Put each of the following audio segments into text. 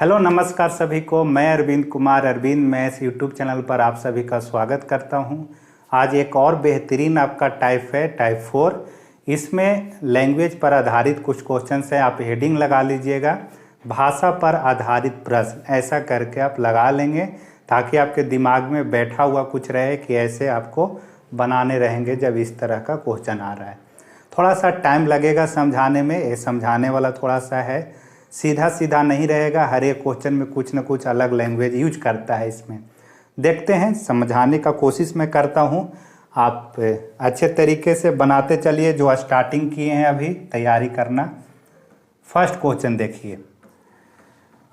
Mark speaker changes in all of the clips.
Speaker 1: Hello नमस्कार सभी को। मैं Arvind Kumar Arvind maths YouTube channel पर आप सभी का स्वागत करता हूं। आज एक और बेहतरीन आपका टाइप है टाइप 4। इसमें लैंग्वेज पर आधारित कुछ क्वेश्चंस हैं। आप हेडिंग लगा लीजिएगा, भाषा पर आधारित प्रश्न, ऐसा करके आप लगा लेंगे ताकि आपके दिमाग में बैठा हुआ कुछ रहे कि ऐसे आपको बनाने रहेंगे जब इस तरह का क्वेश्चन आ रहा है। थोड़ा सा टाइम लगेगा समझाने में, ये समझाने वाला थोड़ा सा है, सीधा सीधा नहीं रहेगा। हर एक क्वेश्चन में कुछ न कुछ अलग लैंग्वेज यूज करता है। इसमें देखते हैं, समझाने का कोशिश मैं करता हूँ, आप अच्छे तरीके से बनाते चलिए। जो स्टार्टिंग किए हैं अभी तैयारी करना। फर्स्ट क्वेश्चन देखिए,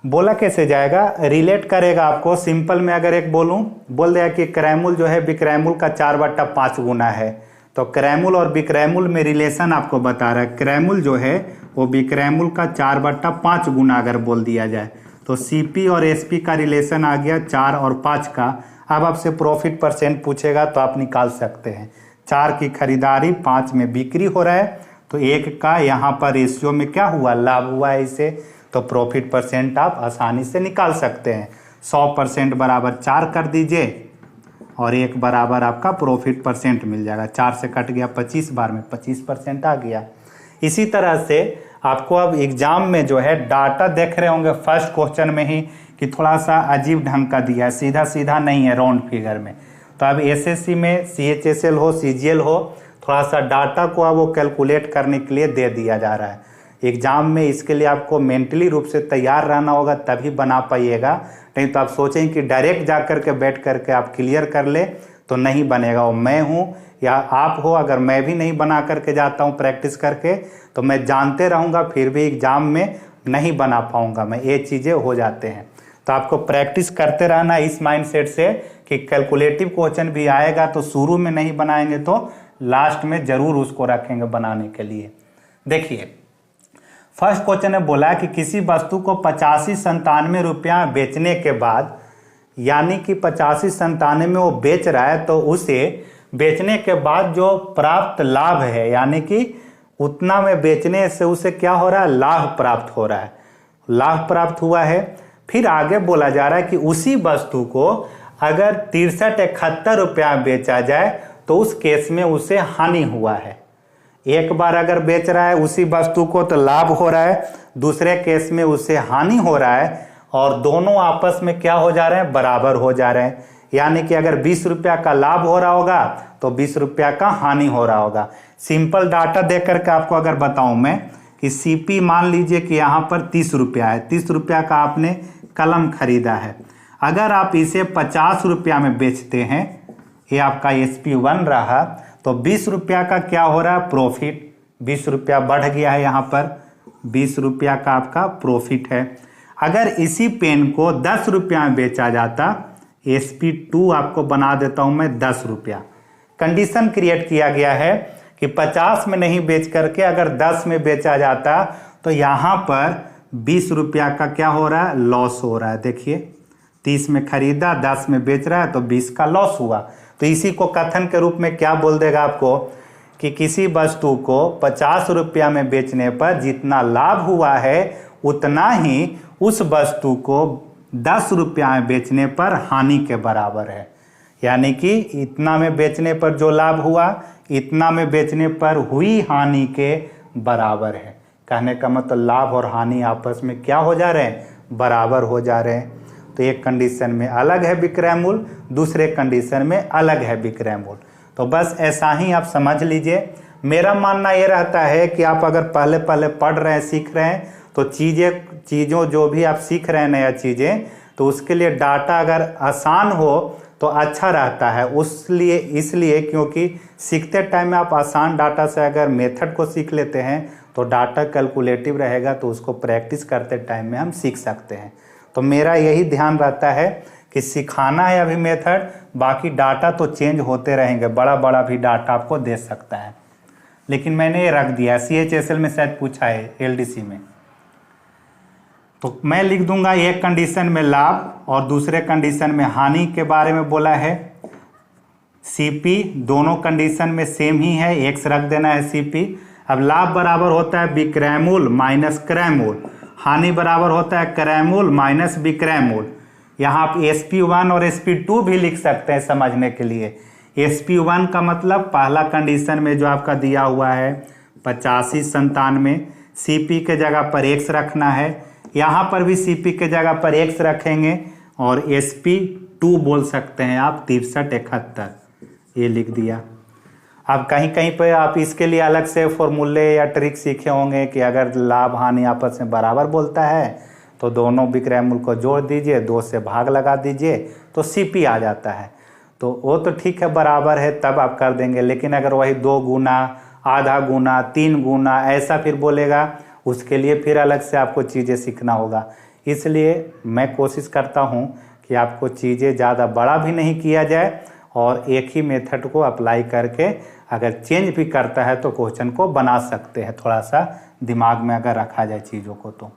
Speaker 1: बोला कैसे जाएगा, रिलेट करेगा आपको। सिंपल में अगर एक बोल दिया कि क्रैमुल जो है विक्रैमुल का 4/5 गुना है, तो क्रैमुल और विक्रैमुल में रिलेशन आपको बता रहा है। क्रैमुल जो है वो विक्रैमुल का 4/5 गुना अगर बोल दिया जाए तो सीपी और एसपी का रिलेशन आ गया 4 और 5 का। अब आपसे प्रॉफिट परसेंट पूछेगा तो आप निकाल सकते हैं। 4 की खरीदारी, 5 में बिक्री हो रहा है, तो 1 का यहाँ पर रेशियो में क्या हुआ, लाभ हुआ है इसे, तो प्रॉफिट परसेंट आप आसानी से निकाल सकते हैं। 100% बराबर 4 कर दीजिए और 1 बराबर आपका प्रॉफिट परसेंट मिल जाएगा। 4 से कट गया 25, बार में 25% आ गया। इसी तरह से आपको अब एग्जाम में जो है डाटा देख रहे होंगे फर्स्ट क्वेश्चन में ही कि थोड़ा सा अजीब ढंग का दिया है, सीधा सीधा नहीं है राउंड फिगर में। तो अब एसएससी में सीएचएसएल हो सीजीएल हो, थोड़ा सा डाटा को अब वो कैलकुलेट करने के लिए दे दिया जा रहा है एग्जाम में। इसके लिए आपको मेंटली रूप से तैयार रहना होगा, तभी बना पाइएगा। नहीं तो आप सोचें कि डायरेक्ट जा कर के बैठ करके आप क्लियर कर ले तो नहीं बनेगा। वो मैं हूँ या आप हो, अगर मैं भी नहीं बना करके जाता हूँ प्रैक्टिस करके तो मैं जानते रहूँगा, फिर भी एग्जाम में नहीं बना पाऊँगा मैं। ये चीज़ें हो जाते हैं। तो आपको प्रैक्टिस करते रहना इस माइंडसेट से कि कैलकुलेटिव क्वेश्चन भी आएगा तो शुरू में नहीं बनाएंगे तो लास्ट में ज़रूर उसको रखेंगे बनाने के लिए। देखिए फर्स्ट क्वेश्चन में बोला कि किसी वस्तु को 85-97 रुपया बेचने के बाद, यानी कि 85-97 में वो बेच रहा है, तो उसे बेचने के बाद जो प्राप्त लाभ है, यानी कि उतना में बेचने से उसे क्या हो रहा है, लाभ प्राप्त हो रहा है, लाभ प्राप्त हुआ है। फिर आगे बोला जा रहा है कि उसी वस्तु को अगर 63-71 रुपया बेचा जाए तो उस केस में उसे हानि हुआ है। एक बार अगर बेच रहा है उसी वस्तु को तो लाभ हो रहा है, दूसरे केस में उसे हानि हो रहा है, और दोनों आपस में क्या हो जा रहे हैं, बराबर हो जा रहे हैं। यानी कि अगर 20 रुपया का लाभ हो रहा होगा तो 20 रुपया का हानि हो रहा होगा। सिंपल डाटा देख करके आपको अगर बताऊं मैं कि सीपी मान लीजिए कि यहाँ पर 30 रुपया है, 30 रुपया का आपने कलम खरीदा है। अगर आप इसे 50 रुपया में बेचते हैं, ये आपका एसपी 1 रहा, तो 20 रुपया का क्या हो रहा है, प्रॉफिट। 20 रुपया बढ़ गया है, यहाँ पर 20 रुपया का आपका प्रॉफिट है। अगर इसी पेन को 10 रुपया में बेचा जाता, SP2 आपको बना देता हूं मैं 10 रुपया। कंडीशन क्रिएट किया गया है कि 50 में नहीं बेच करके अगर 10 में बेचा जाता तो यहाँ पर 20 रुपया का क्या हो रहा है, लॉस हो रहा है। देखिए 30 में खरीदा, 10 में बेच रहा है, तो 20 का लॉस हुआ। तो इसी को कथन के रूप में क्या बोल देगा आपको कि किसी वस्तु को 50 रुपया में बेचने पर जितना लाभ हुआ है उतना ही उस वस्तु को 10 रुपया में बेचने पर हानि के बराबर है। यानी कि इतना में बेचने पर जो लाभ हुआ, इतना में बेचने पर हुई हानि के बराबर है। कहने का मतलब लाभ और हानि आपस में क्या हो जा रहे हैं, बराबर हो जा रहे हैं। तो एक कंडीशन में अलग है विक्रयमूल्य, दूसरे कंडीशन में अलग है विक्रयमूल्य। तो बस ऐसा ही आप समझ लीजिए। मेरा मानना ये रहता है कि आप अगर पहले पढ़ रहे हैं, सीख रहे हैं, तो चीज़ों जो भी आप सीख रहे हैं नया चीज़ें, तो उसके लिए डाटा अगर आसान हो तो अच्छा रहता है। इसलिए क्योंकि सीखते टाइम में आप आसान डाटा से अगर मेथड को सीख लेते हैं तो डाटा कैलकुलेटिव रहेगा, तो उसको प्रैक्टिस करते टाइम में हम सीख सकते हैं। तो मेरा यही ध्यान रहता है कि सिखाना है अभी मेथड, बाकी डाटा तो चेंज होते रहेंगे, बड़ा बड़ा भी डाटा आपको दे सकता है। लेकिन मैंने ये रख दिया, CHSL में शायद पूछा है, LDC में, तो मैं लिख दूंगा एक कंडीशन में लाभ और दूसरे कंडीशन में हानि के बारे में बोला है। CP दोनों कंडीशन में सेम ही है, X रख देना है CP। अब लाभ बराबर होता है विक्रयमूल्य माइनस क्रयमूल्य, हानि बराबर होता है क्रैमूल माइनस विक्रैमूल। यहाँ आप sp1 और sp2 भी लिख सकते हैं समझने के लिए। sp1 का मतलब पहला कंडीशन में जो आपका दिया हुआ है 85-97, cp के जगह पर x रखना है, यहाँ पर भी cp के जगह पर x रखेंगे, और sp2 बोल सकते हैं आप 63-71, ये लिख दिया। अब कहीं कहीं पे आप इसके लिए अलग से फॉर्मूले या ट्रिक सीखे होंगे कि अगर लाभ हानि आपस में बराबर बोलता है तो दोनों विक्रयमूल को जोड़ दीजिए, 2 से भाग लगा दीजिए तो CP आ जाता है। तो वो तो ठीक है, बराबर है तब आप कर देंगे, लेकिन अगर वही 2 गुना, आधा गुना, 3 गुना ऐसा फिर बोलेगा, उसके लिए फिर अलग से आपको चीज़ें सीखना होगा। इसलिए मैं कोशिश करता हूँ कि आपको चीज़ें ज़्यादा बड़ा भी नहीं किया जाए और एक ही मेथड को अप्लाई करके अगर चेंज भी करता है तो क्वेश्चन को बना सकते हैं, थोड़ा सा दिमाग में अगर रखा जाए चीज़ों को। तो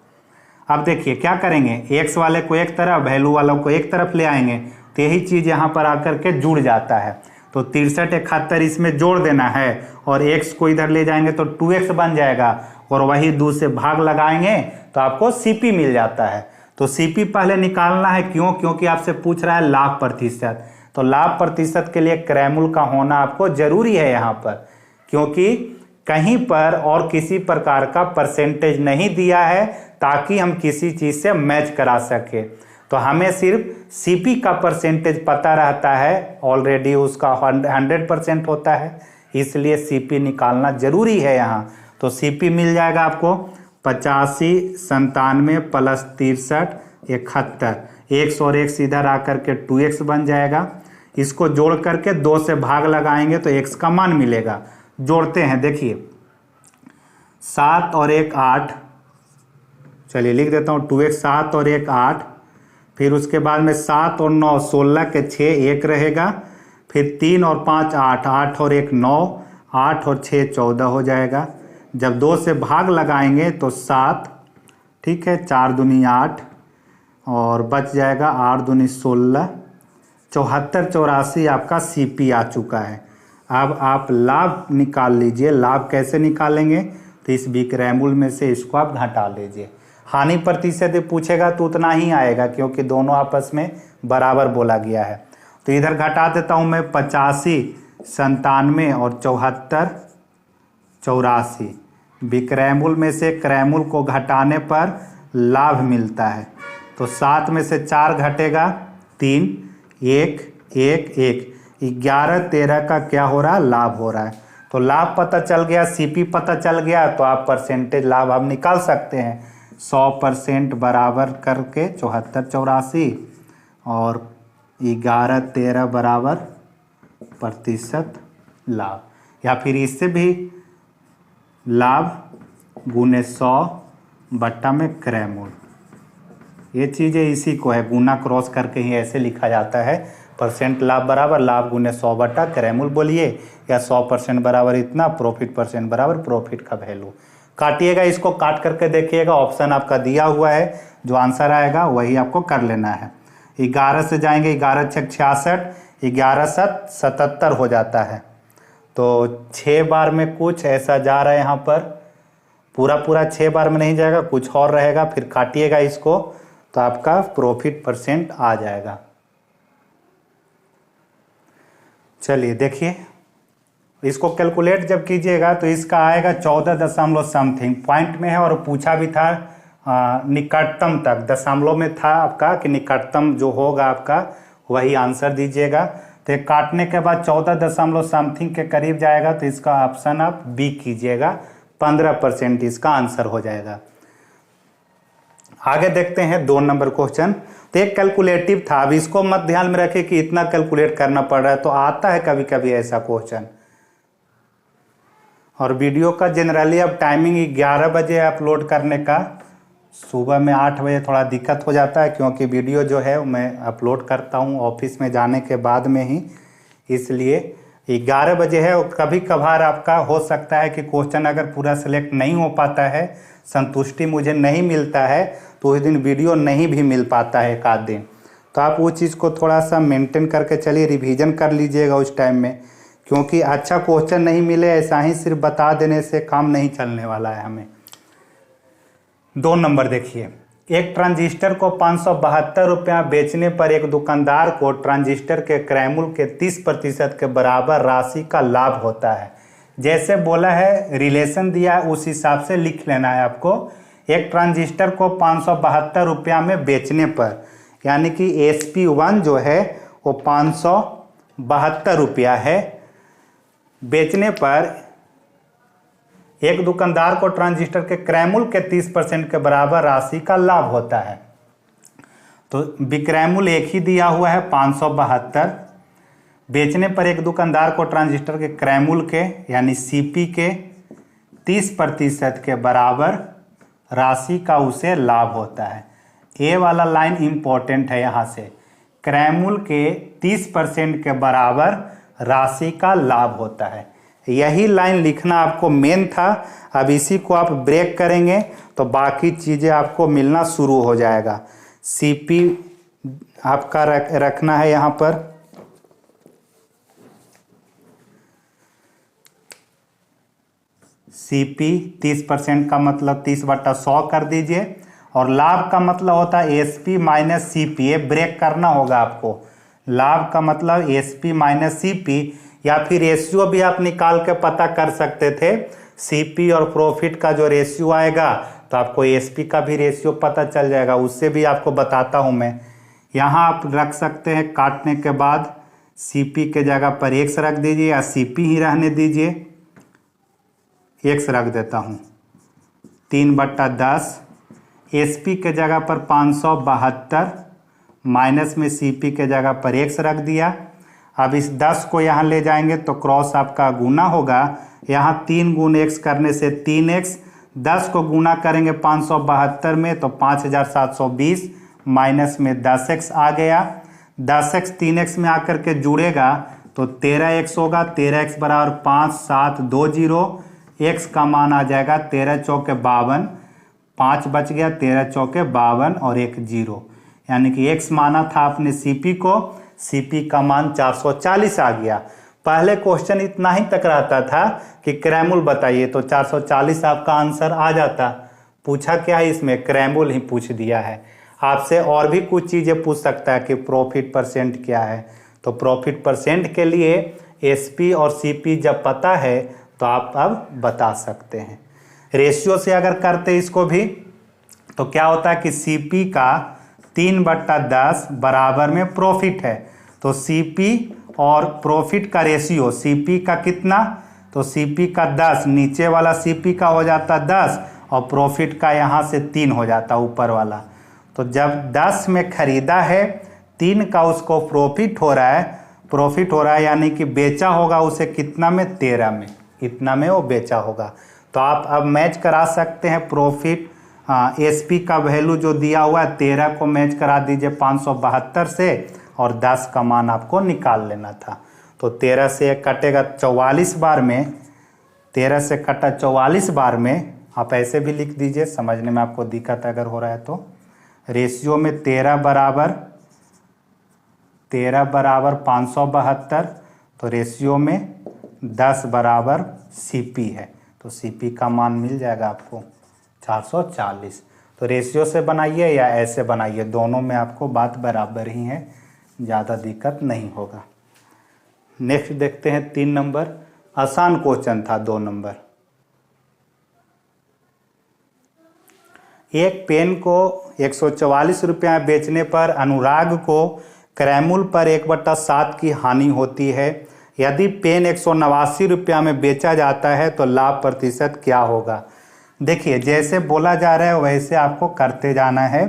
Speaker 1: अब देखिए क्या करेंगे, x वाले को एक तरफ, वैल्यू वालों को एक तरफ ले आएंगे तो यही चीज़ यहाँ पर आकर के जुड़ जाता है। तो 63-71 इसमें जोड़ देना है और x को इधर ले जाएंगे तो 2x बन जाएगा, और वही 2 से भाग लगाएंगे तो आपको CP मिल जाता है। तो CP पहले निकालना है, क्यों? क्योंकि आपसे पूछ रहा है लाभ प्रतिशत। तो लाभ प्रतिशत के लिए क्रैमूल का होना आपको जरूरी है यहाँ पर, क्योंकि कहीं पर और किसी प्रकार का परसेंटेज नहीं दिया है ताकि हम किसी चीज़ से मैच करा सके। तो हमें सिर्फ CP का परसेंटेज पता रहता है, ऑलरेडी उसका 100% होता है, इसलिए CP निकालना जरूरी है यहाँ। तो CP मिल जाएगा आपको 85-97 प्लस 63-71, x और x इधर आकर के 2x बन जाएगा। इसको जोड़ करके 2 से भाग लगाएंगे तो x का मान मिलेगा। जोड़ते हैं, देखिए 7 और 1 8, चलिए लिख देता हूँ 2x, 7 और 1 8, फिर उसके बाद में 7 और 9 16 के 6 1 रहेगा, फिर 3 और 5 8, 8 और 1 9, 8 और 6 14 हो जाएगा। जब 2 से भाग लगाएंगे तो 7, ठीक है, 4 दूनी 8 और बच जाएगा 8 दूनी 16, 74-84 आपका CP आ चुका है। अब आप लाभ निकाल लीजिए। लाभ कैसे निकालेंगे? तो इस विक्रयमूल में से इसको आप घटा लीजिए। हानि प्रतिशत पूछेगा तो उतना ही आएगा, क्योंकि दोनों आपस में बराबर बोला गया है। तो इधर घटा देता हूँ मैं 85-97 और 74-84। विक्रयमूल में से क्रयमूल को घटाने पर लाभ मिलता है। तो 7 में से 4 घटेगा 3, 1 1 1, 11-13 का क्या हो रहा है? लाभ हो रहा है। तो लाभ पता चल गया, CP पता चल गया, तो आप परसेंटेज लाभ आप निकाल सकते हैं। 100% बराबर करके 74-84 और 11-13 बराबर प्रतिशत लाभ, या फिर इससे भी लाभ गुने 100 बट्टा में क्रयमूल। ये चीज़ें इसी को है, गुना क्रॉस करके ही ऐसे लिखा जाता है। परसेंट लाभ बराबर लाभ गुने 100 बट्टा क्रयमूल बोलिए, या 100% बराबर इतना, प्रॉफिट परसेंट बराबर प्रॉफिट का वैल्यू। काटिएगा, इसको काट करके देखिएगा, ऑप्शन आपका दिया हुआ है, जो आंसर आएगा वही आपको कर लेना है। 11 से जाएंगे, 11 6 66, 11 7 77 हो जाता है। तो 6 बार में कुछ ऐसा जा रहा है, यहाँ पर पूरा 6 बार में नहीं जाएगा, कुछ और रहेगा। फिर काटिएगा इसको तो आपका प्रॉफिट परसेंट आ जाएगा। चलिए देखिए, इसको कैलकुलेट जब कीजिएगा तो इसका आएगा 14 दशमलव समथिंग पॉइंट में है, और पूछा भी था निकटतम तक, दशमलव में था आपका कि निकटतम जो होगा आपका वही आंसर दीजिएगा। तो काटने के बाद 14 दशमलव समथिंग के करीब जाएगा, तो इसका ऑप्शन आप बी कीजिएगा, 15% इसका आंसर हो जाएगा। आगे देखते हैं 2 नंबर क्वेश्चन। तो एक कैलकुलेटिव था, अब इसको मत ध्यान में रखें कि इतना कैलकुलेट करना पड़ रहा है, तो आता है कभी कभी ऐसा क्वेश्चन। और वीडियो का जनरली अब टाइमिंग 11 बजे अपलोड करने का, सुबह में 8 बजे थोड़ा दिक्कत हो जाता है, क्योंकि वीडियो जो है मैं अपलोड करता हूँ ऑफिस में जाने के बाद में ही, इसलिए 11 बजे है। और कभी कभार आपका हो सकता है कि क्वेश्चन अगर पूरा सिलेक्ट नहीं हो पाता है, संतुष्टि मुझे नहीं मिलता है, तो उस दिन वीडियो नहीं भी मिल पाता है एक आध दिन। तो आप वो चीज़ को थोड़ा सा मेंटेन करके चलिए, रिवीजन कर लीजिएगा उस टाइम में, क्योंकि अच्छा क्वेश्चन नहीं मिले ऐसा ही सिर्फ बता देने से काम नहीं चलने वाला है हमें। 2 नंबर देखिए, एक ट्रांजिस्टर को 572 रुपया बेचने पर एक दुकानदार को ट्रांजिस्टर के क्रय मूल्य के 30% के बराबर राशि का लाभ होता है। जैसे बोला है, रिलेशन दिया है, उस हिसाब से लिख लेना है आपको। एक ट्रांजिस्टर को 572 रुपया में बेचने पर, यानी कि SP1 जो है वो 572 रुपया है, बेचने पर एक दुकानदार को ट्रांजिस्टर के क्रय मूल्य के 30% के बराबर राशि का लाभ होता है। तो विक्रय मूल्य एक ही दिया हुआ है 572, बेचने पर एक दुकानदार को ट्रांजिस्टर के क्रय मूल्य के यानी CP के 30% के बराबर राशि का उसे लाभ होता है। ये वाला लाइन इंपॉर्टेंट है, यहाँ से क्रय मूल्य के 30% के बराबर राशि का लाभ होता है। यही लाइन लिखना आपको मेन था। अब इसी को आप ब्रेक करेंगे तो बाकी चीज़ें आपको मिलना शुरू हो जाएगा। CP आपका रखना है यहाँ पर, CP 30% का मतलब 30/100 कर दीजिए, और लाभ का मतलब होता है SP माइनस CP। ये ब्रेक करना होगा आपको। लाभ का मतलब SP माइनस CP, या फिर रेशियो भी आप निकाल के पता कर सकते थे। CP और प्रॉफिट का जो रेशियो आएगा तो आपको SP का भी रेशियो पता चल जाएगा, उससे भी आपको बताता हूं मैं। यहाँ आप रख सकते हैं, काटने के बाद CP के जगह पर X रख दीजिए, या CP ही रहने दीजिए, X रख देता हूँ। 3/10 SP के जगह पर 572, माइनस में CP के जगह पर X रख दिया। अब इस 10 को यहाँ ले जाएंगे तो क्रॉस आपका गुना होगा। यहाँ 3 गुण x करने से 3x, 10 को गुना करेंगे 572 में तो 5720, माइनस में 10x आ गया। 10x 3x में आकर के जुड़ेगा तो 13x होगा। 13x बराबर 5720, x का मान आ जाएगा 13 चौके 52, 5 बच गया, 13 चौके 52 और 1 0, यानी कि x माना था आपने CP को, CP का मान 440 आ गया। पहले क्वेश्चन इतना ही तक रहता था कि क्रय मूल्य बताइए, तो 440 आपका आंसर आ जाता। पूछा क्या है इसमें, क्रय मूल्य ही पूछ दिया है। आपसे और भी कुछ चीज़ें पूछ सकता है कि प्रॉफिट परसेंट क्या है, तो प्रॉफिट परसेंट के लिए SP और CP जब पता है तो आप अब बता सकते हैं। रेशियो से अगर करते इसको भी तो क्या होता है कि CP का 3/10 बराबर में प्रॉफिट है, तो CP और प्रॉफिट का रेशियो, CP का कितना, तो CP का 10, नीचे वाला CP का हो जाता 10 और प्रॉफिट का यहाँ से 3 हो जाता ऊपर वाला। तो जब 10 में खरीदा है, 3 का उसको प्रॉफिट हो रहा है, यानी कि बेचा होगा उसे कितना में, 13 में, इतना में वो बेचा होगा। तो आप अब मैच करा सकते हैं प्रॉफिट, SP का वैल्यू जो दिया हुआ है 13 को मैच करा दीजिए 572 से, और 10 का मान आपको निकाल लेना था। तो 13 से कटेगा 44 बार में, 13 से कटा 44 बार में, आप ऐसे भी लिख दीजिए, समझने में आपको दिक्कत अगर हो रहा है तो। रेशियो में 13 बराबर 572, तो रेशियो में 10 बराबर CP है, तो CP का मान मिल जाएगा आपको 440। तो रेशियो से बनाइए या ऐसे बनाइए, दोनों में आपको बात बराबर ही है, ज़्यादा दिक्कत नहीं होगा। नेक्स्ट देखते हैं 3 नंबर, आसान क्वेश्चन था 2 नंबर। एक पेन को 144 रुपया बेचने पर अनुराग को क्रय मूल्य पर 1/7 की हानि होती है। यदि पेन 189 रुपया में बेचा जाता है तो लाभ प्रतिशत क्या होगा। देखिए, जैसे बोला जा रहा है वैसे आपको करते जाना है।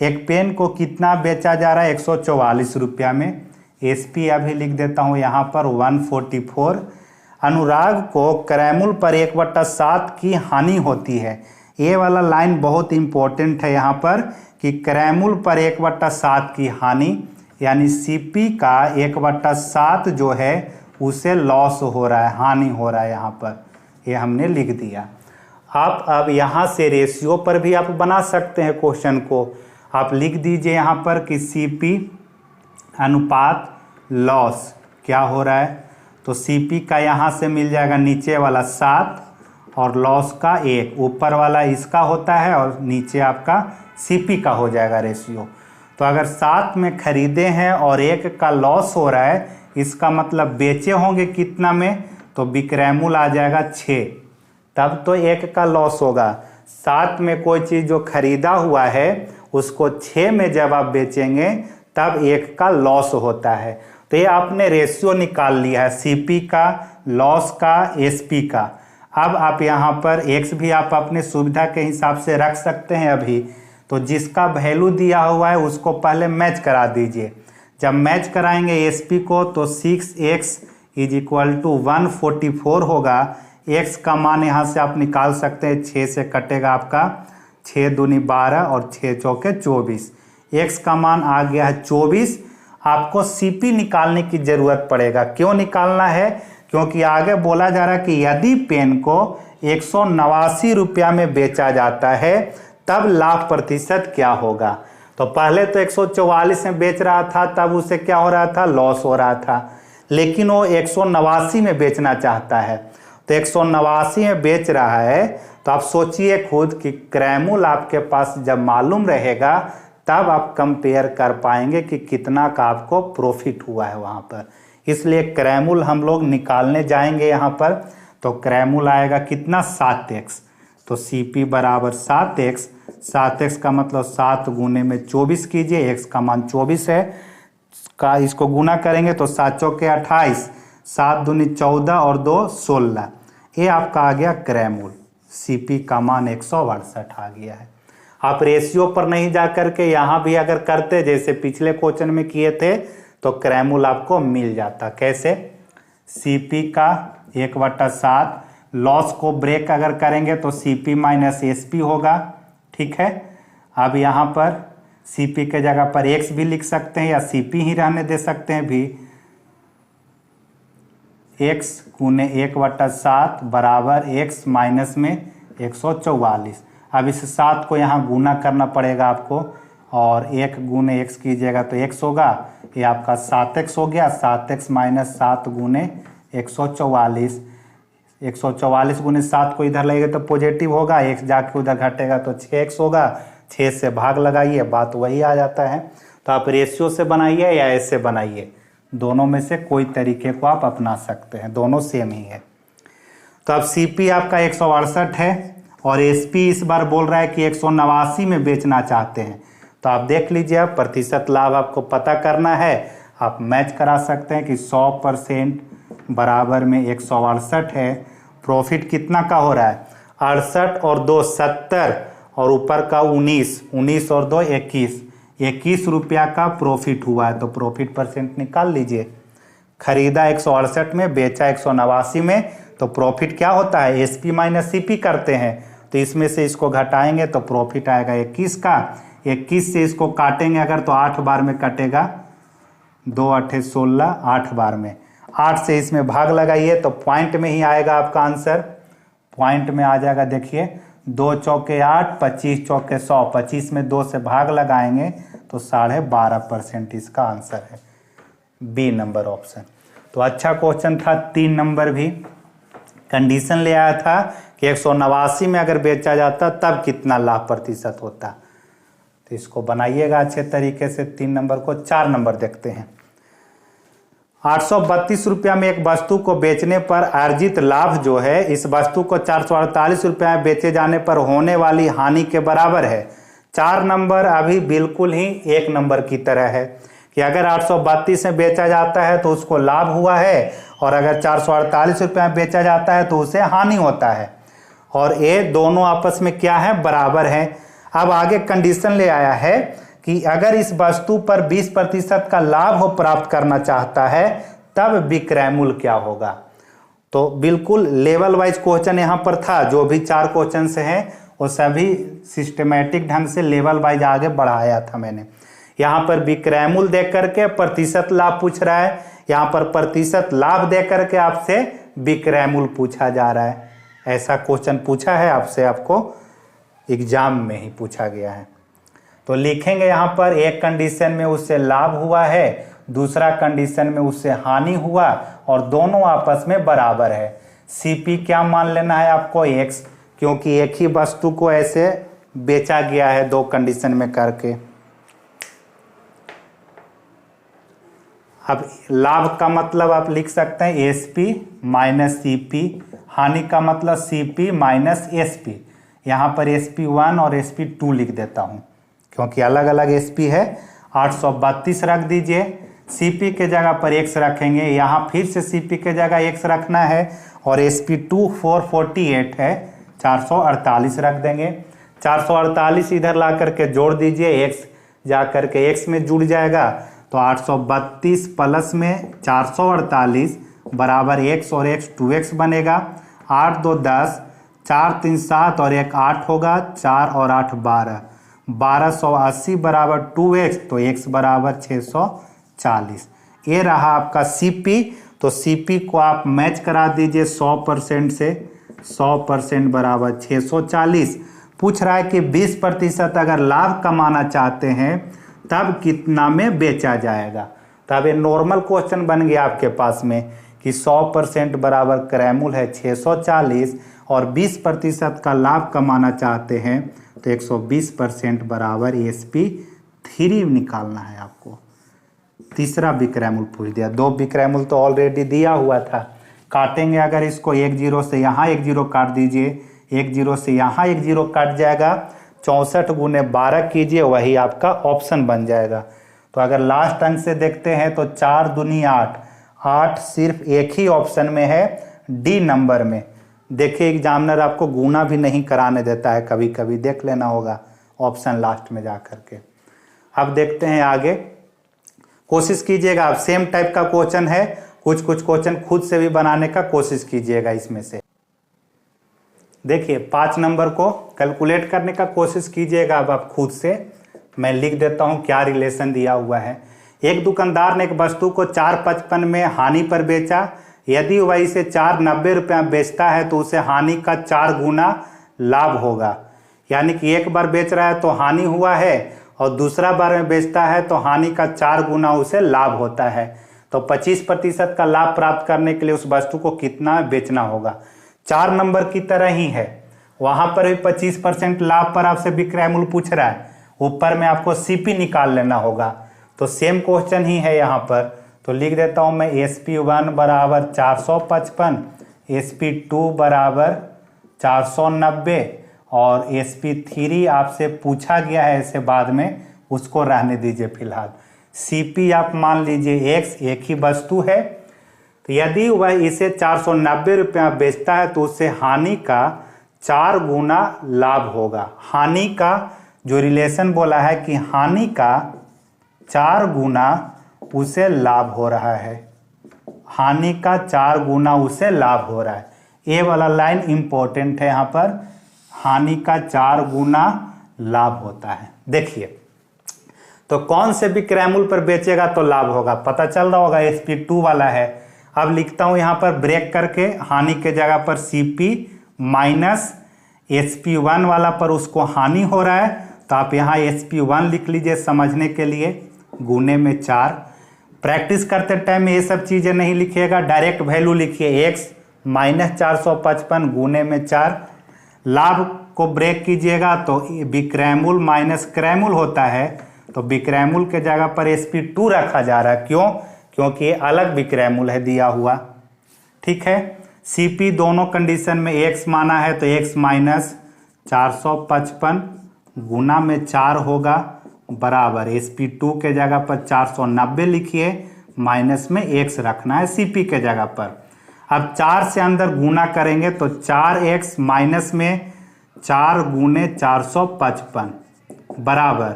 Speaker 1: एक पेन को कितना बेचा जा रहा है, 144 रुपया में। SP अभी लिख देता हूँ यहाँ पर 144। अनुराग को क्रय मूल्य पर 1/7 की हानि होती है। ये वाला लाइन बहुत इंपॉर्टेंट है यहाँ पर कि क्रय मूल्य पर 1/7 की हानि, यानी CP का 1/7 जो है उसे लॉस हो रहा है, हानि हो रहा है, यहाँ पर ये हमने लिख दिया। आप अब यहाँ से रेशियो पर भी आप बना सकते हैं क्वेश्चन को। आप लिख दीजिए यहाँ पर कि CP अनुपात लॉस क्या हो रहा है, तो CP का यहाँ से मिल जाएगा नीचे वाला 7 और लॉस का 1, ऊपर वाला इसका होता है और नीचे आपका सीपी का हो जाएगा रेशियो। तो अगर 7 में खरीदे हैं और 1 का लॉस हो रहा है, इसका मतलब बेचे होंगे कितना में, तो विक्रय मूल्य आ जाएगा 6, तब तो 1 का लॉस होगा। 7 में कोई चीज़ जो खरीदा हुआ है उसको 6 में जब आप बेचेंगे तब 1 का लॉस होता है। तो ये आपने रेशियो निकाल लिया है सीपी का, लॉस का, एसपी का। अब आप यहाँ पर एक्स भी आप अपने सुविधा के हिसाब से रख सकते हैं अभी। तो जिसका वैल्यू दिया हुआ है उसको पहले मैच करा दीजिए। जब मैच कराएंगे एसपी को तो 6x इज इक्वल टू 144 होगा। x का मान यहाँ से आप निकाल सकते हैं, 6 से कटेगा आपका 6 दूनी 12 और 6 चौके 24। x का मान आ गया है 24। आपको सीपी निकालने की जरूरत पड़ेगा। क्यों निकालना है? क्योंकि आगे बोला जा रहा है कि यदि पेन को 189 रुपया में बेचा जाता है तब लाभ प्रतिशत क्या होगा। तो पहले तो 144 में बेच रहा था, तब उसे क्या हो रहा था, लॉस हो रहा था। लेकिन वो 189 में बेचना चाहता है, तो 189 में बेच रहा है। तो आप सोचिए खुद कि क्रय मूल्य आपके पास जब मालूम रहेगा तब आप कंपेयर कर पाएंगे कि कितना का आपको प्रॉफिट हुआ है वहाँ पर। इसलिए क्रय मूल्य हम लोग निकालने जाएंगे यहाँ पर। तो क्रय मूल्य आएगा कितना, 7x। तो CP बराबर 7x। 7x का मतलब 7 गुने में 24 कीजिए, x का मान 24 है का इसको गुना करेंगे तो 7 चौके 28, 7 दूनी 14 और 2 16। ये आपका आ गया क्रय मूल्य। CP का मान 168 आ गया है। आप रेशियो पर नहीं जा करके यहाँ भी अगर करते जैसे पिछले क्वेश्चन में किए थे तो क्रय मूल्य आपको मिल जाता। कैसे? CP का 1/7, लॉस को ब्रेक अगर करेंगे तो CP माइनस SP होगा। ठीक है। अब यहाँ पर CP के जगह पर x भी लिख सकते हैं या CP ही रहने दे सकते हैं भी। x गुने 1/7 बराबर x माइनस में 144। अब इस 7 को यहाँ गुना करना पड़ेगा आपको, और 1 गुने x कीजिएगा तो x होगा, ये आपका 7x हो गया। 7x माइनस 7 गुने 144। 144 गुने 7 को इधर लगेगा तो पॉजिटिव होगा, x जाके उधर घटेगा तो 6x होगा। 6 से भाग लगाइए, बात वही आ जाता है। तो आप रेशियो से बनाइए या ऐसे बनाइए, दोनों में से कोई तरीके को आप अपना सकते हैं, दोनों सेम ही है। तो अब CP आपका 168 है और SP इस बार बोल रहा है कि 189 में बेचना चाहते हैं। तो आप देख लीजिए, अब प्रतिशत लाभ आपको पता करना है। आप मैच करा सकते हैं कि 100% बराबर में 168 है। प्रॉफिट कितना का हो रहा है, 68 और 2 70 और ऊपर का 19, 19 और 2 21, 21 रुपया का प्रॉफिट हुआ है। तो प्रॉफिट परसेंट निकाल लीजिए। खरीदा 168 में, बेचा 189 में, तो प्रॉफिट क्या होता है, SP माइनस CP करते हैं। तो इसमें से इसको घटाएंगे तो प्रॉफिट आएगा 21 का। 21 से इसको काटेंगे अगर तो 8 बार में कटेगा, 2 8 16, 8 बार में। 8 से इसमें भाग लगाइए तो पॉइंट में ही आएगा आपका आंसर। पॉइंट में आ जाएगा, देखिए 2 चौके 8, 25 चौके 100, 25 में 2 से भाग लगाएंगे तो 12.5% इसका आंसर है, बी नंबर ऑप्शन। तो अच्छा क्वेश्चन था। 3 नंबर भी कंडीशन ले आया था कि 189 में अगर बेचा जाता तब कितना लाभ प्रतिशत होता। तो इसको बनाइएगा अच्छे तरीके से 3 नंबर को। 4 नंबर देखते हैं। 832 रुपया में एक वस्तु को बेचने पर अर्जित लाभ जो है इस वस्तु को 448 रुपया में बेचे जाने पर होने वाली हानि के बराबर है। 4 नंबर अभी बिल्कुल ही 1 नंबर की तरह है कि अगर 832 में बेचा जाता है तो उसको लाभ हुआ है, और अगर 448 रुपया में बेचा जाता है तो उसे हानि होता है। और ये दोनों आपस में क्या है, बराबर है। अब आगे कंडीशन ले आया है कि अगर इस वस्तु पर 20% का लाभ हो प्राप्त करना चाहता है तब विक्रय मूल्य क्या होगा। तो बिल्कुल लेवल वाइज क्वेश्चन यहाँ पर था। जो भी 4 क्वेश्चन से हैं वो सभी सिस्टमेटिक ढंग से लेवल वाइज आगे बढ़ाया था मैंने। यहाँ पर विक्रय मूल्य दे करके प्रतिशत लाभ पूछ रहा है, यहाँ पर प्रतिशत लाभ दे करके आपसे विक्रय मूल्य पूछा जा रहा है। ऐसा क्वेश्चन पूछा है आपसे, आपको एग्जाम में ही पूछा गया है। तो लिखेंगे यहाँ पर एक कंडीशन में उससे लाभ हुआ है, दूसरा कंडीशन में उससे हानि हुआ, और दोनों आपस में बराबर है। CP क्या मान लेना है आपको, x, क्योंकि एक ही वस्तु को ऐसे बेचा गया है दो कंडीशन में करके। अब लाभ का मतलब आप लिख सकते हैं SP माइनस CP, हानि का मतलब CP माइनस SP। यहाँ पर SP1 और SP2 लिख देता हूँ क्योंकि अलग अलग SP है। 832 रख दीजिए, CP के जगह पर x रखेंगे, यहाँ फिर से CP के जगह x रखना है और SP2 448 है, 448 रख देंगे। 448 इधर ला करके जोड़ दीजिए, x जा करके x में जुड़ जाएगा तो 832 प्लस में 448 बराबर x और x 2x बनेगा। 8 2 10, 4 3 7 और 1 8 होगा, 4 और 8 12, 1280 बराबर 2x, तो x बराबर 640। ये रहा आपका CP। तो CP को आप मैच करा दीजिए 100% से, 100% बराबर 640। पूछ रहा है कि 20% अगर लाभ कमाना चाहते हैं तब कितना में बेचा जाएगा। तब ये नॉर्मल क्वेश्चन बन गया आपके पास में कि 100% बराबर क्रैमुल है 640 और 20% का लाभ कमाना चाहते हैं तो 120% बराबर SP3 निकालना है आपको। तीसरा विक्रैमुल पूछ दिया, दो विक्रैमुल तो ऑलरेडी दिया हुआ था। काटेंगे अगर इसको 1 0 से यहाँ 1 0 काट दीजिए, 1 0 से यहाँ 1 0 काट जाएगा, 64 गुने 12 कीजिए, वही आपका ऑप्शन बन जाएगा। तो अगर लास्ट अंक से देखते हैं तो 4 दूनी 8, 8 सिर्फ एक ही ऑप्शन में है, डी नंबर में। देखिए एग्जामिनर आपको गुना भी नहीं कराने देता है, कभी कभी देख लेना होगा ऑप्शन लास्ट में जा करके। अब देखते हैं आगे, कोशिश कीजिएगा आप, सेम टाइप का क्वेश्चन है, कुछ क्वेश्चन खुद से भी बनाने का कोशिश कीजिएगा इसमें से। देखिए 5 नंबर को कैलकुलेट करने का कोशिश कीजिएगा अब आप खुद से। मैं लिख देता हूं क्या रिलेशन दिया हुआ है। एक दुकानदार ने एक वस्तु को 4.55 में हानि पर बेचा। यदि वह इसे 4.90 रुपये में बेचता है तो उसे हानि का 4 गुना लाभ होगा। यानी कि एक बार बेच रहा है तो हानि हुआ है और दूसरा बार में बेचता है तो हानि का 4 गुना उसे लाभ होता है। तो 25% का लाभ प्राप्त करने के लिए उस वस्तु को कितना बेचना होगा। 4 नंबर की तरह ही है, वहां पर भी 25% लाभ पर आपसे विक्रयमूल्य पूछ रहा है, ऊपर में आपको CP निकाल लेना होगा। तो सेम क्वेश्चन ही है यहाँ पर, तो लिख देता हूं मैं SP1 बराबर 455, SP2 बराबर 490 और SP3 आपसे पूछा गया है ऐसे बाद में, उसको रहने दीजिए फिलहाल। CP आप मान लीजिए x, एक ही वस्तु है, तो यदि वह इसे 490 रुपये में बेचता है तो उससे हानि का 4 गुना लाभ होगा। हानि का जो रिलेशन बोला है कि हानि का 4 गुना उसे लाभ हो रहा है, हानि का 4 गुना उसे लाभ हो रहा है। ये वाला लाइन इंपॉर्टेंट है यहाँ पर, हानि का 4 गुना लाभ होता है। देखिए तो कौन से विक्रयमूल्य पर बेचेगा तो लाभ होगा, पता चल रहा होगा, SP2 वाला है। अब लिखता हूं यहां पर ब्रेक करके, हानि के जगह पर CP माइनस SP1 वाला पर उसको हानि हो रहा है तो आप यहां SP1 लिख लीजिए समझने के लिए, गुने में 4। प्रैक्टिस करते टाइम ये सब चीजें नहीं लिखिएगा, डायरेक्ट वैल्यू लिखिए x माइनस 455 गुने में 4। लाभ को ब्रेक कीजिएगा तो विक्रयमूल्य माइनस क्रयमूल्य होता है, तो विक्रयमूल्य के जगह पर SP2 रखा जा रहा है। क्यों? क्योंकि ये अलग विक्रयमूल्य है दिया हुआ। ठीक है, CP दोनों कंडीशन में x माना है तो x माइनस 455 गुना में 4 होगा बराबर SP2 के जगह पर 490 लिखिए, माइनस में x रखना है CP के जगह पर। अब 4 से अंदर गुना करेंगे तो 4x माइनस में 4 गुने 455 बराबर,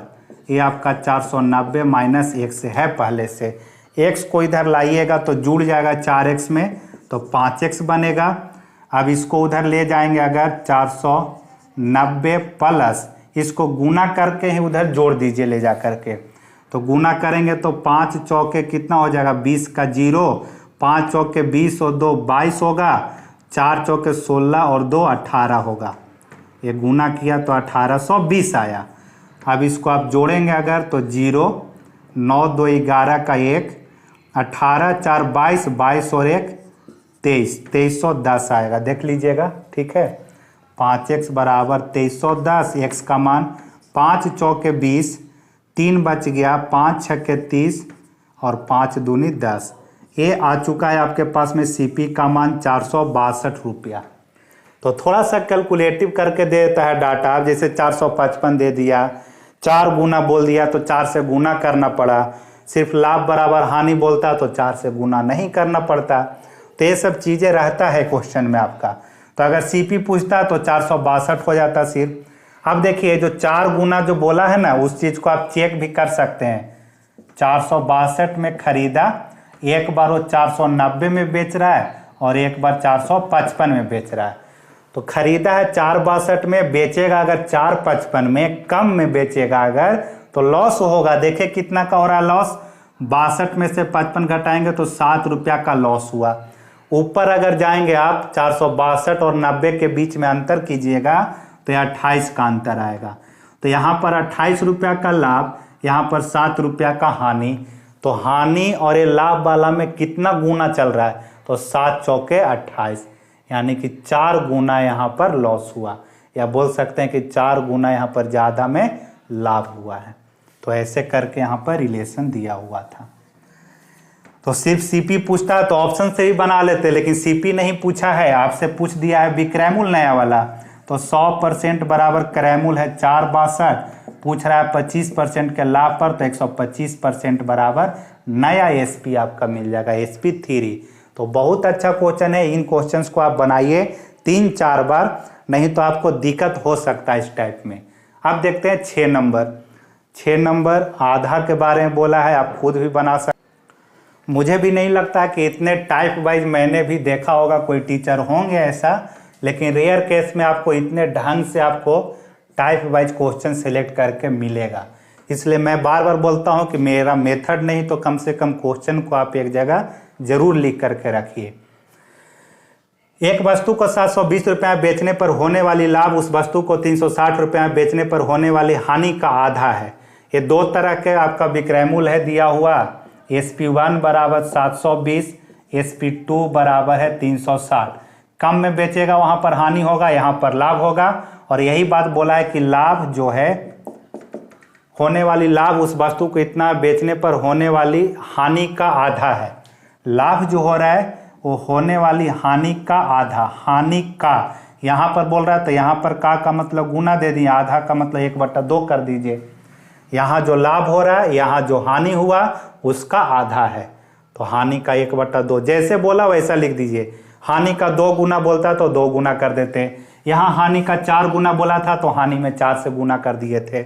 Speaker 1: ये आपका 490 माइनस x है पहले से। x को इधर लाइएगा तो जुड़ जाएगा 4x में तो 5x बनेगा। अब इसको उधर ले जाएंगे अगर 490 प्लस, इसको गुना करके ही उधर जोड़ दीजिए ले जा करके, तो गुना करेंगे तो 5 चौके कितना हो जाएगा 20 का 0, 5 चौके 20 और 2 22 होगा, 4 चौके 16 और 2 18 होगा। ये गुना किया तो 1820 आया। अब इसको आप जोड़ेंगे अगर तो 0, 9 2 11 का 1, 18 4 22, 22 और 1 2310 आएगा, देख लीजिएगा। ठीक है, 5x बराबर 2310, x का मान 5 चौके 20, 3 बच गया, 5 छक्के 30 और 5 दूनी 10। ये आ चुका है आपके पास में CP का मान 462 रुपया। तो थोड़ा सा कैलकुलेटिव करके दे देता है डाटा। आप जैसे 455 दे दिया, 4 गुना बोल दिया तो 4 से गुना करना पड़ा। सिर्फ लाभ बराबर हानि बोलता तो 4 से गुना नहीं करना पड़ता। तो ये सब चीज़ें रहता है क्वेश्चन में आपका। तो अगर CP पूछता तो 462 हो जाता सिर्फ। अब देखिए जो 4 गुना जो बोला है ना, उस चीज़ को आप चेक भी कर सकते हैं। 462 में खरीदा, एक बार वो 490 में बेच रहा है और एक बार 455 में बेच रहा है। तो खरीदा है 462 में, बेचेगा अगर 455 में, कम में बेचेगा अगर, तो लॉस होगा। देखिए कितना का हो रहा है लॉस, 62 में से 55 घटाएंगे तो 7 रुपया का लॉस हुआ। ऊपर अगर जाएंगे आप 462 और 90 के बीच में अंतर कीजिएगा तो यह 28 का अंतर आएगा। तो यहाँ पर 28 रुपया का लाभ, यहाँ पर 7 रुपया का हानि। तो हानि और ये लाभ वाला में कितना गुना चल रहा है, तो 7 चौके 28, यानी कि 4 गुना यहाँ पर लॉस हुआ, या बोल सकते हैं कि 4 गुना यहाँ पर ज़्यादा में लाभ हुआ है। तो ऐसे करके यहाँ पर रिलेशन दिया हुआ था। तो सिर्फ CP पूछता तो ऑप्शन से भी बना लेते, लेकिन CP नहीं पूछा है, आपसे पूछ दिया है विक्रयमूल्य नया वाला। तो 100% बराबर क्रयमूल्य है 462, पूछ रहा है 25% के लाभ पर, तो 125% बराबर नया SP आपका मिल जाएगा, SP3। तो बहुत अच्छा क्वेश्चन है। इन क्वेश्चंस को आप बनाइए 3-4 बार, नहीं तो आपको दिक्कत हो सकता है इस टाइप में। अब देखते हैं 6 नंबर। 6 नंबर आधा के बारे में बोला है, आप खुद भी बना सकते। मुझे भी नहीं लगता कि इतने टाइप वाइज मैंने भी देखा होगा, कोई टीचर होंगे ऐसा, लेकिन रेयर केस में आपको इतने ढंग से आपको टाइप वाइज क्वेश्चन सेलेक्ट करके मिलेगा। इसलिए मैं बार बार बोलता हूं कि मेरा मेथड नहीं तो कम से कम क्वेश्चन को आप एक जगह जरूर लिख करके रखिए। एक वस्तु को 720 रुपये में बेचने पर होने वाली लाभ उस वस्तु को 360 रुपये में बेचने पर होने वाली हानि का आधा है। ये 2 तरह के आपका विक्रयमूल्य है दिया हुआ। SP1 बराबर 720, SP2 बराबर है 360। कम में बेचेगा वहां पर हानि होगा, यहाँ पर लाभ होगा। और यही बात बोला है कि लाभ जो है, होने वाली लाभ उस वस्तु को इतना बेचने पर होने वाली हानि का आधा है। लाभ जो हो रहा है वो होने वाली हानि का आधा, हानि का यहाँ पर बोल रहा है तो यहाँ पर का मतलब गुना दे दिए, आधा का मतलब 1/2 कर दीजिए। यहाँ जो लाभ हो रहा है, यहाँ जो हानि हुआ उसका आधा है, तो हानि का 1/2 जैसे बोला वैसा लिख दीजिए। हानि का 2 गुना बोलता तो 2 गुना कर देते। यहाँ हानि का 4 गुना बोला था तो हानि में 4 से गुना कर दिए थे।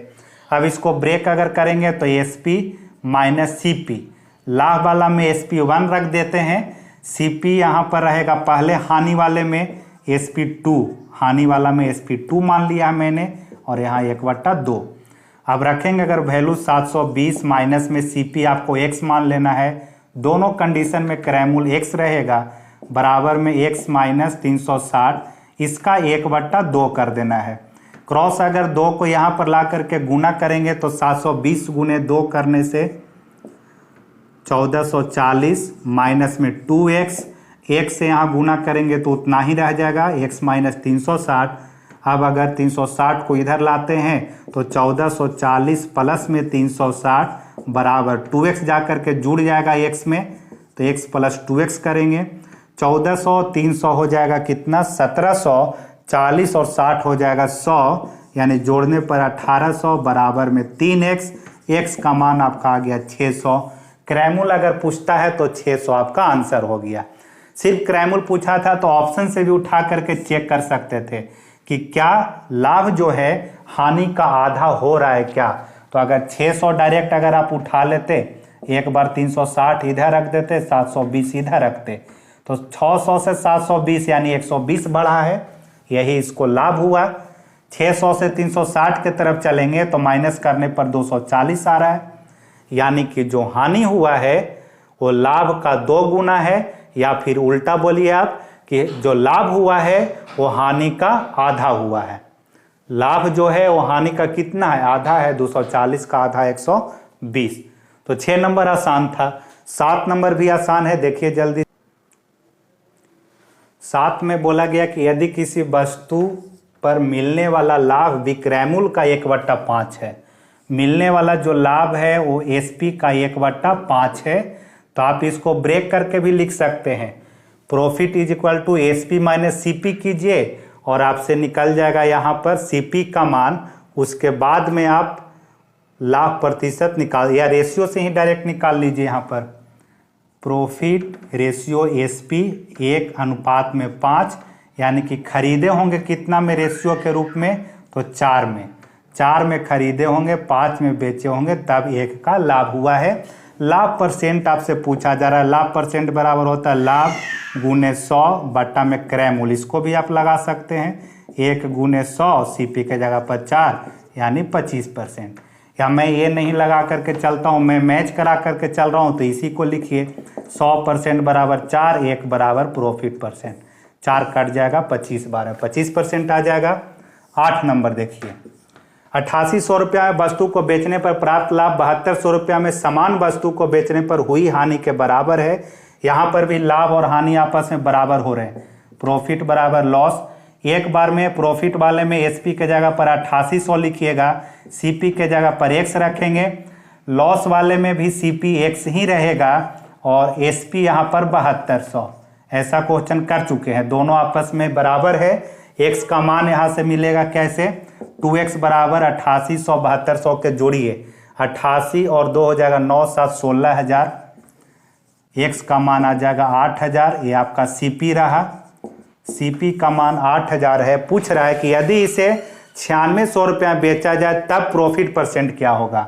Speaker 1: अब इसको ब्रेक अगर करेंगे तो SP माइनस CP, लाभ वाला में SP1 रख देते हैं, CP यहाँ पर रहेगा पहले हानि वाले में SP2, हानि वाला में SP2 मान लिया मैंने, और यहाँ 1/2। अब रखेंगे अगर वैल्यू 720 माइनस में CP आपको x मान लेना है। दोनों कंडीशन में क्रयमूल्य x रहेगा, बराबर में x माइनस 360, इसका 1/2 कर देना है। क्रॉस अगर 2 को यहाँ पर ला करके गुना करेंगे तो 720 गुने 2 करने से 1440 माइनस में 2x, x से यहाँ गुना करेंगे तो उतना ही रह जाएगा, x माइनस 360। अब अगर 360 को इधर लाते हैं तो 1440 प्लस में 360 बराबर 2x जा करके जुड़ जाएगा x में, तो x प्लस 2x करेंगे। 1400 300 हो जाएगा कितना, 1700, 40 और 60 हो जाएगा 100, यानी जोड़ने पर 1800 बराबर में 3x, x का मान आपका आ गया 600। क्रयमूल्य अगर पूछता है तो 600 आपका आंसर हो गया। सिर्फ क्रयमूल्य पूछा था तो ऑप्शन से भी उठा करके चेक कर सकते थे कि क्या लाभ जो है हानि का आधा हो रहा है क्या। तो अगर 600 डायरेक्ट अगर आप उठा लेते, एक बार 360 इधर रख देते, 720 इधर रखते, तो 600 से 720 यानी 120 बढ़ा है, यही इसको लाभ हुआ। 600 से 360 के तरफ चलेंगे तो माइनस करने पर 240 आ रहा है, यानी कि जो हानि हुआ है वो लाभ का 2 गुना है, या फिर उल्टा बोलिए आप कि जो लाभ हुआ है वो हानि का आधा हुआ है। लाभ जो है वो हानि का कितना है, आधा है, 240 का आधा 120। तो 6 नंबर आसान था। 7 नंबर भी आसान है, देखिए जल्दी। साथ में बोला गया कि यदि किसी वस्तु पर मिलने वाला लाभ विक्रयमूल्य का 1/5 है, मिलने वाला जो लाभ है वो एसपी का 1/5 है, तो आप इसको ब्रेक करके भी लिख सकते हैं। Profit is equal to SP minus CP कीजिए और आपसे निकल जाएगा यहाँ पर सीपी का मान। उसके बाद में आप लाभ प्रतिशत निकाल या रेशियो से ही डायरेक्ट निकाल लीजिए। यहाँ पर प्रॉफिट रेशियो एसपी 1:5, यानी कि खरीदे होंगे कितना में रेशियो के रूप में, तो 4 में खरीदे होंगे, 5 में बेचे होंगे, तब 1 का लाभ हुआ है। लाभ परसेंट आपसे पूछा जा रहा है। लाभ परसेंट बराबर होता है लाभ गुने 100 बट्टा में क्रय मूल्य। इसको भी आप लगा सकते हैं 1 गुने 100 सीपी के जगह पर 4 यानी 25%। या मैं ये नहीं लगा करके चलता हूँ, मैं मैच करा करके चल रहा हूँ, तो इसी को लिखिए 100% बराबर 4, 1 बराबर प्रॉफिट परसेंट। 4 कट जाएगा, 25 12 25% आ जाएगा। 8 नंबर देखिए, 8800 रुपया में वस्तु को बेचने पर प्राप्त लाभ 7200 रुपया में समान वस्तु को बेचने पर हुई हानि के बराबर है। यहाँ पर भी लाभ और हानि आपस में बराबर हो रहे हैं। प्रॉफिट बराबर लॉस। एक बार में प्रॉफिट वाले में एसपी के जगह पर 8800 लिखिएगा, सीपी के जगह पर x रखेंगे। लॉस वाले में भी सीपी x ही रहेगा और एसपी यहाँ पर 7200। ऐसा क्वेश्चन कर चुके हैं, दोनों आपस में बराबर है। x का मान यहाँ से मिलेगा कैसे, 2x बराबर 8800 7200 के जोड़िए, 88 और 2 हो जाएगा 9 7 16000। x का मान आ जाएगा 8000। ये आपका सीपी रहा। सीपी का मान 8000 है। पूछ रहा है कि यदि इसे 9600 रुपया बेचा जाए तब प्रॉफिट परसेंट क्या होगा।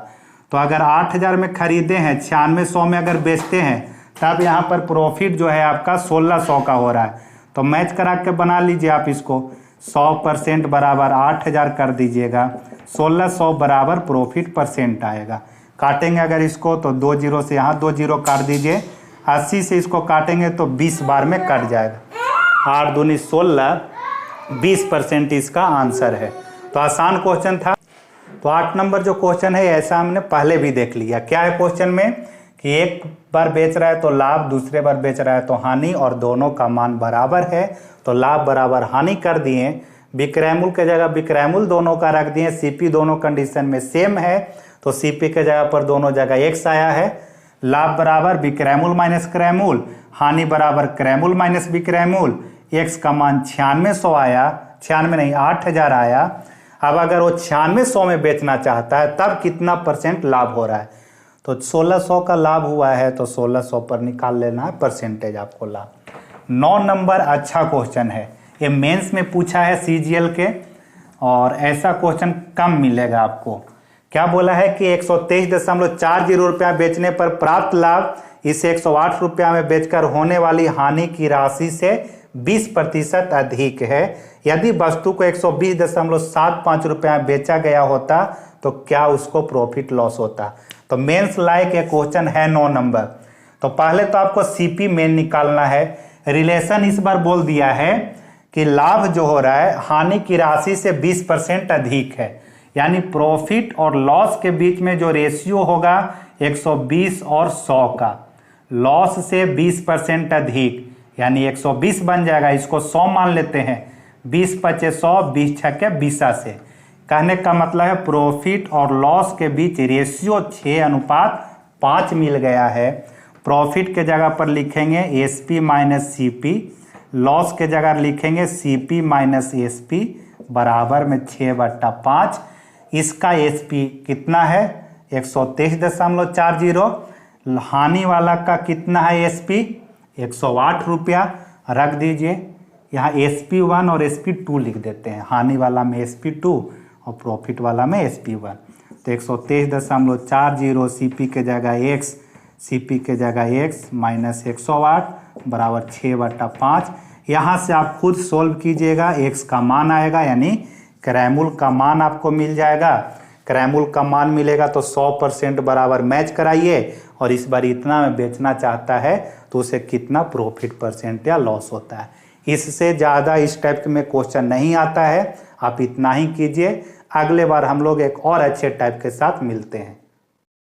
Speaker 1: तो अगर 8000 में खरीदे हैं, 9600 में अगर बेचते हैं, तब यहाँ पर प्रॉफिट जो है आपका 1600 का हो रहा है। तो मैच करा के बना लीजिए आप इसको। 100% बराबर 8000 कर दीजिएगा, 1600 बराबर प्रॉफिट परसेंट आएगा। काटेंगे अगर इसको तो 2 जीरो से यहाँ 2 जीरो काट दीजिए। 80 से इसको काटेंगे तो 20 बार में कट जाएगा। 8 दूनी 16, 20% इसका आंसर है। तो आसान क्वेश्चन था। तो 8 नंबर जो क्वेश्चन है ऐसा हमने पहले भी देख लिया। क्या है क्वेश्चन में कि एक बार बेच रहा है तो लाभ, दूसरे बार बेच रहा है तो हानि, और दोनों का मान बराबर है तो लाभ बराबर हानि कर दिए। विक्रयमूल्य के जगह विक्रयमूल्य दोनों का रख दिए। सीपी दोनों कंडीशन में सेम है तो सीपी के जगह पर दोनों जगह x आया है। लाभ बराबर विक्रयमूल्य माइनस क्रयमूल्य, हानि बराबर क्रयमूल्य माइनस विक्रयमूल्य। x का मान 9600 आया, 96 नहीं 8000 आया। अब अगर वो 9600 में बेचना चाहता है तब कितना परसेंट लाभ हो रहा है, तो 1600 का लाभ हुआ है तो 1600 पर निकाल लेना है परसेंटेज आपको लाभ। 9 नंबर अच्छा क्वेश्चन है। ये मेंस में पूछा है सीजीएल के, और ऐसा क्वेश्चन कम मिलेगा आपको। क्या बोला है कि 123.40 रुपया बेचने पर प्राप्त लाभ इसे 108 रुपया में बेचकर होने वाली हानि की राशि से 20% अधिक है। यदि वस्तु को 120.75 रुपया में बेचा गया होता तो क्या उसको प्रॉफिट लॉस होता। तो मेंस लायक एक क्वेश्चन है 9 नंबर। तो पहले तो आपको सीपी मेन निकालना है। रिलेशन इस बार बोल दिया है कि लाभ जो हो रहा है हानि की राशि से 20% अधिक है, यानी प्रॉफिट और लॉस के बीच में जो रेशियो होगा 120 और 100 का, लॉस से 20% अधिक यानी 120 बन जाएगा। इसको 100 मान लेते हैं। 20 पचे 100, 20 छक्के 20 से। कहने का मतलब है प्रॉफिट और लॉस के बीच रेशियो 6:5 मिल गया है। प्रॉफिट के जगह पर लिखेंगे एसपी माइनस सीपी, लॉस के जगह लिखेंगे सीपी माइनस एसपी बराबर में 6/5। इसका एसपी कितना है 123.40। हानि वाला का कितना है एसपी 108 रुपया। रख दीजिए यहाँ SP1 और SP2 लिख देते हैं। हानि वाला में SP2 और प्रॉफिट वाला में SP1। तो 123.40 सीपी के जगह x, सीपी के जगह x माइनस 108 बराबर 6/5। यहाँ से आप खुद सोल्व कीजिएगा। x का मान आएगा यानी क्रयमूल्य का मान आपको मिल जाएगा। क्रयमूल्य का मान मिलेगा तो 100% बराबर मैच कराइए, और इस बार इतना में बेचना चाहता है तो उसे कितना प्रॉफिट परसेंट या लॉस होता है। इससे ज़्यादा इस टाइप में क्वेश्चन नहीं आता है। आप इतना ही कीजिए। अगले बार हम लोग एक और अच्छे टाइप के साथ मिलते हैं।